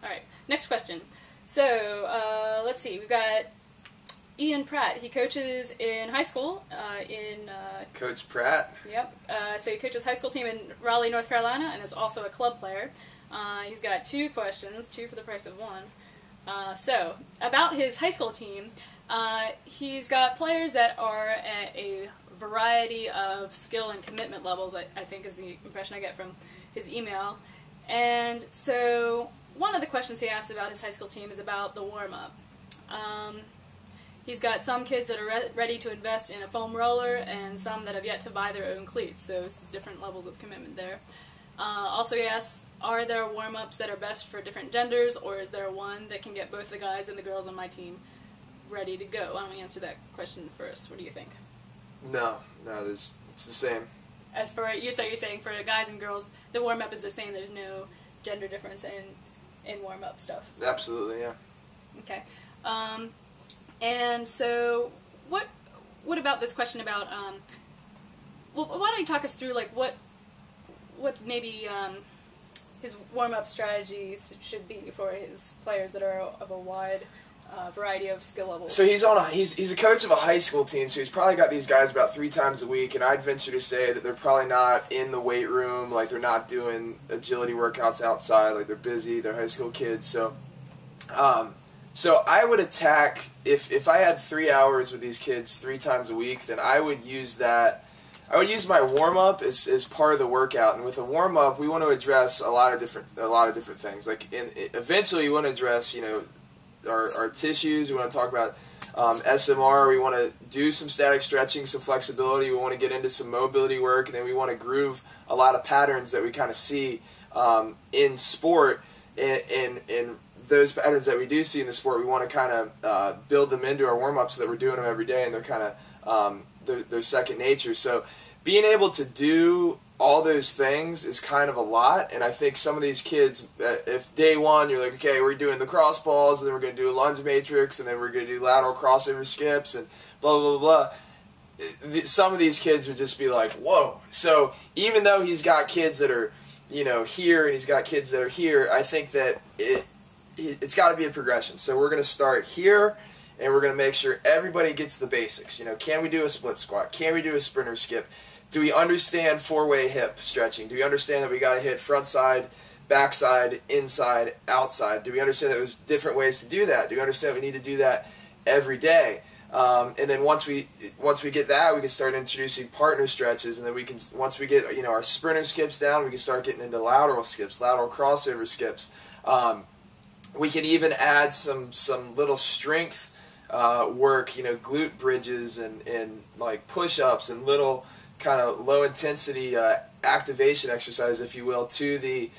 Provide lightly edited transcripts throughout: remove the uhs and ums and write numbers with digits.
All right, next question. So, let's see. We've got Ian Pratt. He coaches in high school Coach Pratt. Yep. So he coaches high school team in Raleigh, North Carolina, and is also a club player. He's got 2 questions, 2 for the price of 1. So, about his high school team, he's got players that are at a variety of skill and commitment levels, I think is the impression I get from his email. And so, one of the questions he asked about his high school team is about the warm-up. He's got some kids that are ready to invest in a foam roller and some that have yet to buy their own cleats, so it's different levels of commitment there. Also he asks, are there warm-ups that are best for different genders, or is there one that can get both the guys and the girls on my team ready to go? Why don't we answer that question first? What do you think? No, it's the same. As for, you're saying for guys and girls, the warm-up is the same, there's no gender difference in warm-up stuff? Absolutely, yeah. Okay. And so, what about this question about, well, why don't you talk us through, like, what maybe his warm-up strategies should be for his players that are of a wide variety of skill levels? So he's a coach of a high school team, so he's probably got these guys about 3 times a week, and I'd venture to say that they're probably not in the weight room, like they're not doing agility workouts outside, like they're busy, they're high school kids, so so I would attack, if I had 3 hours with these kids 3 times a week, then I would use my warm-up as part of the workout. And with a warm-up, we want to address a lot of different things. Like eventually, we want to address, our tissues. We want to talk about SMR. We want to do some static stretching, some flexibility. We want to get into some mobility work, and then we want to groove a lot of patterns that we kind of see in sport. In those patterns that we do see in the sport, we want to kind of build them into our warm-ups so that we're doing them every day, and they're kind of they're second nature. So being able to do all those things is kind of a lot, and I think some of these kids, if day one you're like, okay, we're doing the cross balls, and then we're going to do a lunge matrix, and then we're going to do lateral crossover skips, and blah, blah, blah, blah, some of these kids would just be like, whoa. So even though he's got kids that are, here, and he's got kids that are here, I think that it's got to be a progression. So we're going to start here, and we're going to make sure everybody gets the basics. Can we do a split squat? Can we do a sprinter skip? Do we understand 4-way hip stretching? Do we understand that we got to hit front side, back side, inside, outside? Do we understand that there's different ways to do that? Do we understand we need to do that every day? And then once we get that, we can start introducing partner stretches, and then we can, once we get our sprinter skips down, we can start getting into lateral skips, lateral crossover skips. We can even add some little strength work, glute bridges and like push-ups and little kind of low intensity activation exercise, if you will, to the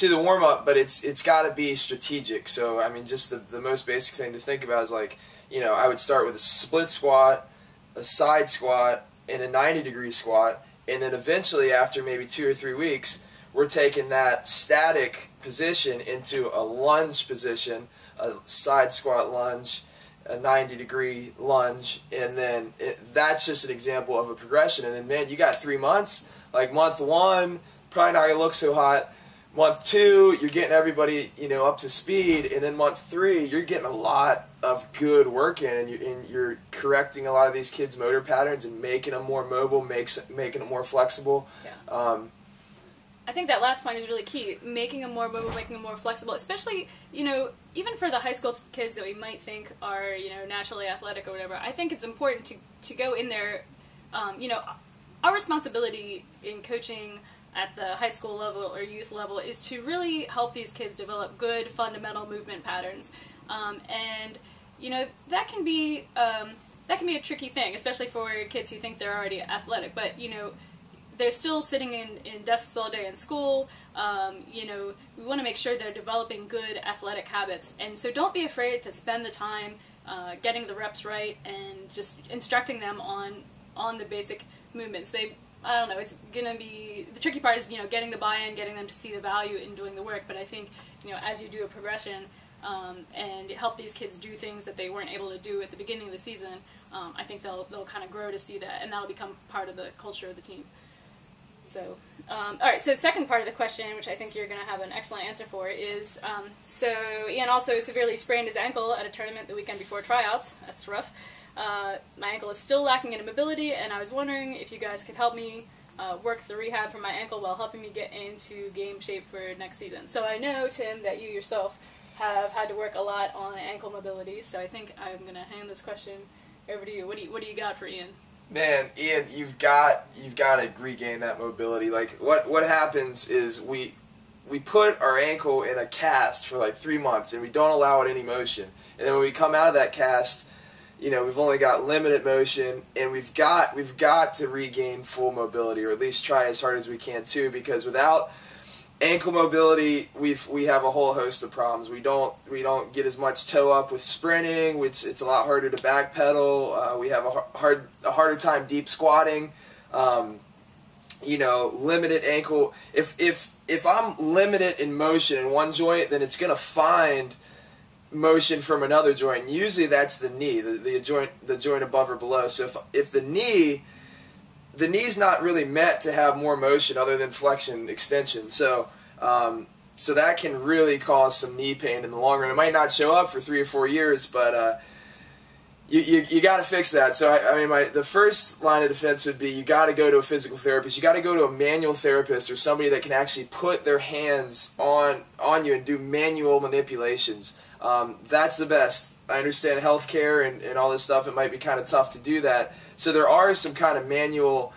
warm-up, but it's got to be strategic. So I mean, just the most basic thing to think about is, like, I would start with a split squat, a side squat, and a 90-degree squat, and then eventually after maybe 2 or 3 weeks, we're taking that static position into a lunge position, a side squat lunge, a 90-degree lunge, and then that's just an example of a progression. And then, man, you got 3 months. Like month 1, probably not gonna look so hot. Month 2, you're getting everybody up to speed, and then month 3, you're getting a lot of good work in, and you're correcting a lot of these kids' motor patterns and making them more mobile, making them more flexible. Yeah. I think that last point is really key, making them more mobile, making them more flexible, especially, even for the high school kids that we might think are, naturally athletic or whatever. I think it's important to go in there, our responsibility in coaching at the high school level or youth level is to really help these kids develop good fundamental movement patterns. And, that can be a tricky thing, especially for kids who think they're already athletic, but, they're still sitting in desks all day in school. We want to make sure they're developing good athletic habits. And so don't be afraid to spend the time getting the reps right and just instructing them on the basic movements. I don't know, it's going to be, the tricky part is, getting the buy-in, getting them to see the value in doing the work. But I think, as you do a progression and help these kids do things that they weren't able to do at the beginning of the season, I think they'll kind of grow to see that, and that'll become part of the culture of the team. So, all right, so second part of the question, which I think you're going to have an excellent answer for, is, so Ian also severely sprained his ankle at a tournament the weekend before tryouts. That's rough. My ankle is still lacking in mobility, and I was wondering if you guys could help me work the rehab for my ankle while helping me get into game shape for next season. So I know, Tim, that you yourself have had to work a lot on ankle mobility, so I think I'm going to hand this question over to you. What do you got for Ian? Man, Ian, you've got to regain that mobility. Like what happens is we put our ankle in a cast for like 3 months and we don't allow it any motion. And then when we come out of that cast, you know, we've only got limited motion, and we've got to regain full mobility, or at least try as hard as we can too, because without ankle mobility, we have a whole host of problems. We don't get as much toe up with sprinting, which it's a lot harder to backpedal. We have a harder time deep squatting. You know, limited ankle. If I'm limited in motion in one joint, then it's gonna find motion from another joint. And usually that's the knee, the joint above or below. So if the knee's not really meant to have more motion other than flexion extension. So so that can really cause some knee pain in the long run. It might not show up for 3 or 4 years, but you got to fix that. So I mean, the first line of defense would be you got to go to a physical therapist. You got to go to a manual therapist, or somebody that can actually put their hands on you and do manual manipulations. That's the best. I understand healthcare and all this stuff. It might be kind of tough to do that. So there are some kind of manual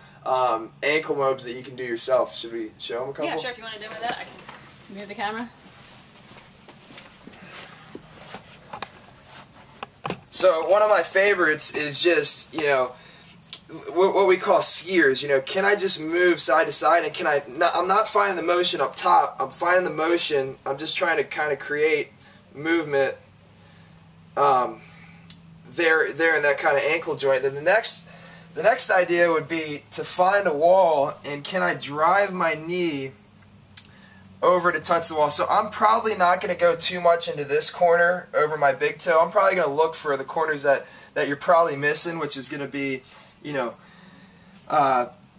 ankle mobs that you can do yourself. Should we show them a couple? Yeah, sure. If you want to demo that, I can move the camera. So one of my favorites is just, you know, what we call skiers. You know, can I just move side to side, and I'm not finding the motion up top. I'm finding the motion. I'm just trying to kind of create movement there in that kind of ankle joint. Then the next idea would be to find a wall, and can I drive my knee over to touch the wall. So I'm probably not going to go too much into this corner over my big toe. I'm probably going to look for the corners that you're probably missing, which is going to be, you know,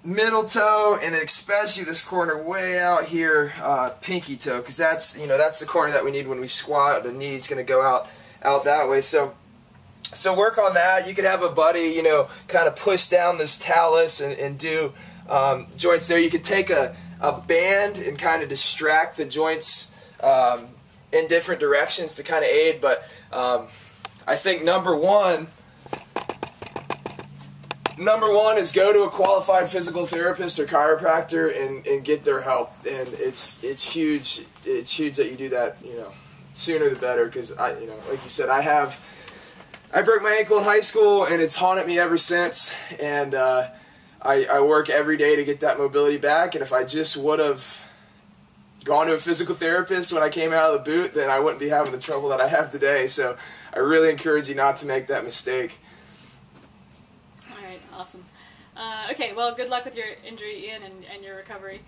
middle toe, and then especially this corner way out here, pinky toe, because that's, you know, that's the corner that we need when we squat. The knee's going to go out that way. So work on that. You could have a buddy, you know, kind of push down this talus and do joints there. You could take a band and kind of distract the joints in different directions to kind of aid. But I think number one is go to a qualified physical therapist or chiropractor and get their help. And it's huge. It's huge that you do that, you know, sooner the better, because you know, like you said, I broke my ankle in high school, and it's haunted me ever since. And I work every day to get that mobility back. And if I just would have gone to a physical therapist when I came out of the boot, then I wouldn't be having the trouble that I have today. So I really encourage you not to make that mistake. All right, awesome. Okay, well, good luck with your injury, Ian, and your recovery.